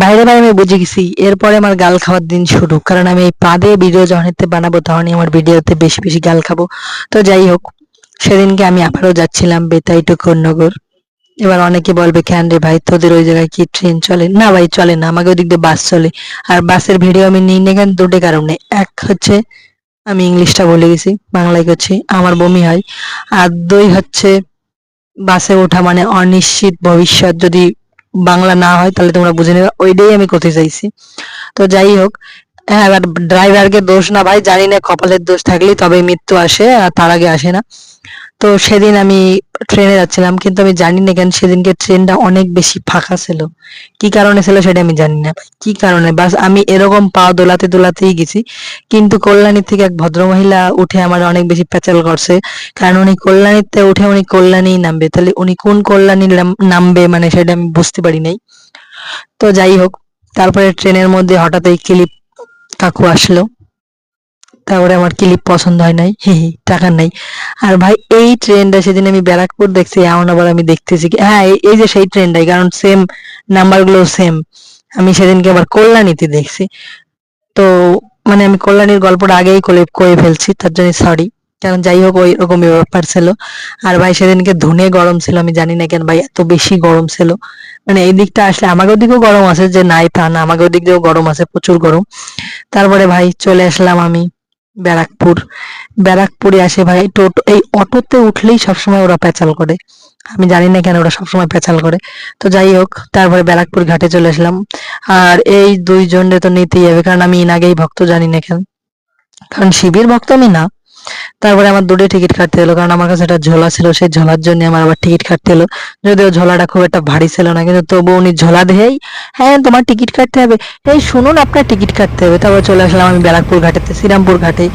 বাইরে বাইরে আমি বুঝে গেছি এরপরে আমার গাল খাওয়ার দিন শুরু, কারণ আমি এই পা দিয়ে ভিডিও যখন বানাবো তখনই আমার ভিডিওতে বেশি বেশি গাল খাবো। তো যাই হোক, সেদিনকে আমি আবারও যাচ্ছিলাম বেতাই টু কোন্নগর। এবার অনেকে বলবে কেন রে ভাই, তোদের ওই জায়গায় কি ট্রেন চলে? না ভাই, চলে না, আমাকে ওদিক দিয়ে বাস চলে। আর বাসের ভিডিও আমি নিই না কেন, দুটো কারণে। এক হচ্ছে আমি ইংলিশটা ভুলে গেছি, বাংলায় করছি, আমার বমি হয়। আর দুই হচ্ছে বাসে ওঠা মানে অনিশ্চিত ভবিষ্যৎ, যদি বাংলা না হয় তাহলে তোমরা বুঝে নেবে, ওইটাই আমি করতে চাইছি। তো যাই হোক, হ্যাঁ, এবার ড্রাইভারকে দোষ না ভাই, জানি না, কপালের দোষ থাকলেই তবে মৃত্যু আসে, আর তার আগে আসে না। তো সেদিন আমি ট্রেনে যাচ্ছিলাম, কিন্তু আমি জানি না কেন সেদিনকে ট্রেনটা অনেক বেশি ফাঁকা ছিল। কি কারণে ছিল সেটা আমি জানি না ভাই, কি কারণে, বাস আমি এরকম পা দোলাতে দোলাতেই গেছি। কিন্তু কল্যাণী থেকে এক ভদ্রমহিলা উঠে আমার অনেক বেশি প্যাচাল করছে, কারণ উনি কল্যাণীতে উঠে উনি কল্যাণীই নামবে, তাহলে উনি কোন কল্যাণী নামবে মানে সেটা আমি বুঝতে পারি নাই। তো যাই হোক, তারপরে ট্রেনের মধ্যে হঠাৎ এই ক্লিপ কাকু আসলো। তারপরে আমার ক্লিপ পছন্দ হয় নাই, হি হি, টাকা নাই। আর ভাই এই ট্রেনটা সেদিন আমি ব্যারাকপুর দেখছি, এমন আবার আমি দেখতেছি কি, হ্যাঁ, এই যে সেই ট্রেনটাই, কারণ সেম নাম্বার গুলো সেম। আমি সেদিনকে আবার কল্যাণীতে দেখছি। তো মানে আমি কল্যাণীর গল্পটা আগেই কয়ে ফেলছি, তার জন্য সরি। কারণ যাই হোক, ওই রকমই ব্যাপার ছিল। আর ভাই সেদিনকে ধুনে গরম ছিল, আমি জানি না কেন ভাই এত বেশি গরম ছিল। মানে এই দিকটা আসলে আমাদের ওদিকেও গরম আছে, যে নাই তা না, আমাদের ওদিক দিয়েও গরম আছে, প্রচুর গরম। তারপরে ভাই চলে আসলাম আমি ব্যারাকপুর। ব্যারাকপুরে আসে ভাই টোটো, এই অটোতে উঠলেই সবসময় ওরা পেঁচাল করে। আমি জানি না কেন ওরা সবসময় পেঁচাল করে। তো যাই হোক, তারপরে ব্যারাকপুর ঘাটে চলে আসলাম। আর এই দুইজনে তো নিতেই হবে, কারণ আমি এর আগেই ভক্ত, জানি না কেন, কারণ শিবের ভক্ত আমি না। তারপরে আমার দুটো টিকিট কাটতে হলো, কারণ আমার কাছে একটা ঝোলা ছিল, সেই ঝোলার জন্য আমার আবার টিকিট কাটতে হলো। যদিও ঝোলাটা খুব একটা ভারী ছিল না, কিন্তু তবু উনি ঝোলা দিয়েই, হ্যাঁ তোমার টিকিট কাটতে হবে, এই শুনুন আপনার টিকিট কাটতে হবে। তারপর চলে আসলাম আমি ব্যারাকপুর ঘাটেতে, শ্রীরামপুর ঘাটে।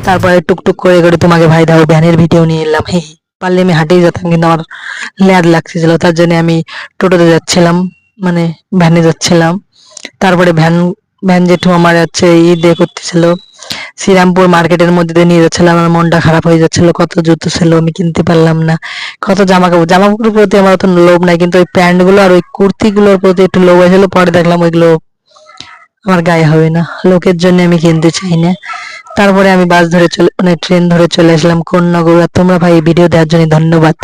তারপরে টুকটুক করে করে তোমাকে ভাই দাও ভ্যানের ভিডিও নিয়ে এলাম, হে হে। পারলে আমি হাঁটেই যেতাম, কিন্তু আমার ল্যাদ লাগতেছিল, তার জন্য আমি টোটোতে যাচ্ছিলাম, মানে ভ্যানে যাচ্ছিলাম। তারপরে ভ্যান ভ্যান জেঠু আমার হচ্ছে দিয়ে করতেছিল, শ্রীরামপুর মার্কেটের মধ্যে দিয়ে নিয়ে যাচ্ছিল, আমার মনটা খারাপ হয়ে যাচ্ছিল, কত জুতো ছিল আমি কিনতে পারলাম না, কত জামা কাপড়ের প্রতি আমার অত লোভ নাই, কিন্তু ওই প্যান্ট গুলো আর ওই কুর্তি গুলোর প্রতি একটু লোভ হয়েছিল, পরে দেখলাম ওইগুলো আমার গায়ে হবে না, লোকের জন্য আমি কিনতে চাই না। তারপরে আমি বাস ধরে চলে, মানে ট্রেন ধরে চলে আসলাম কোন্নগর। আর তোমরা ভাই ভিডিও দেওয়ার জন্য ধন্যবাদ।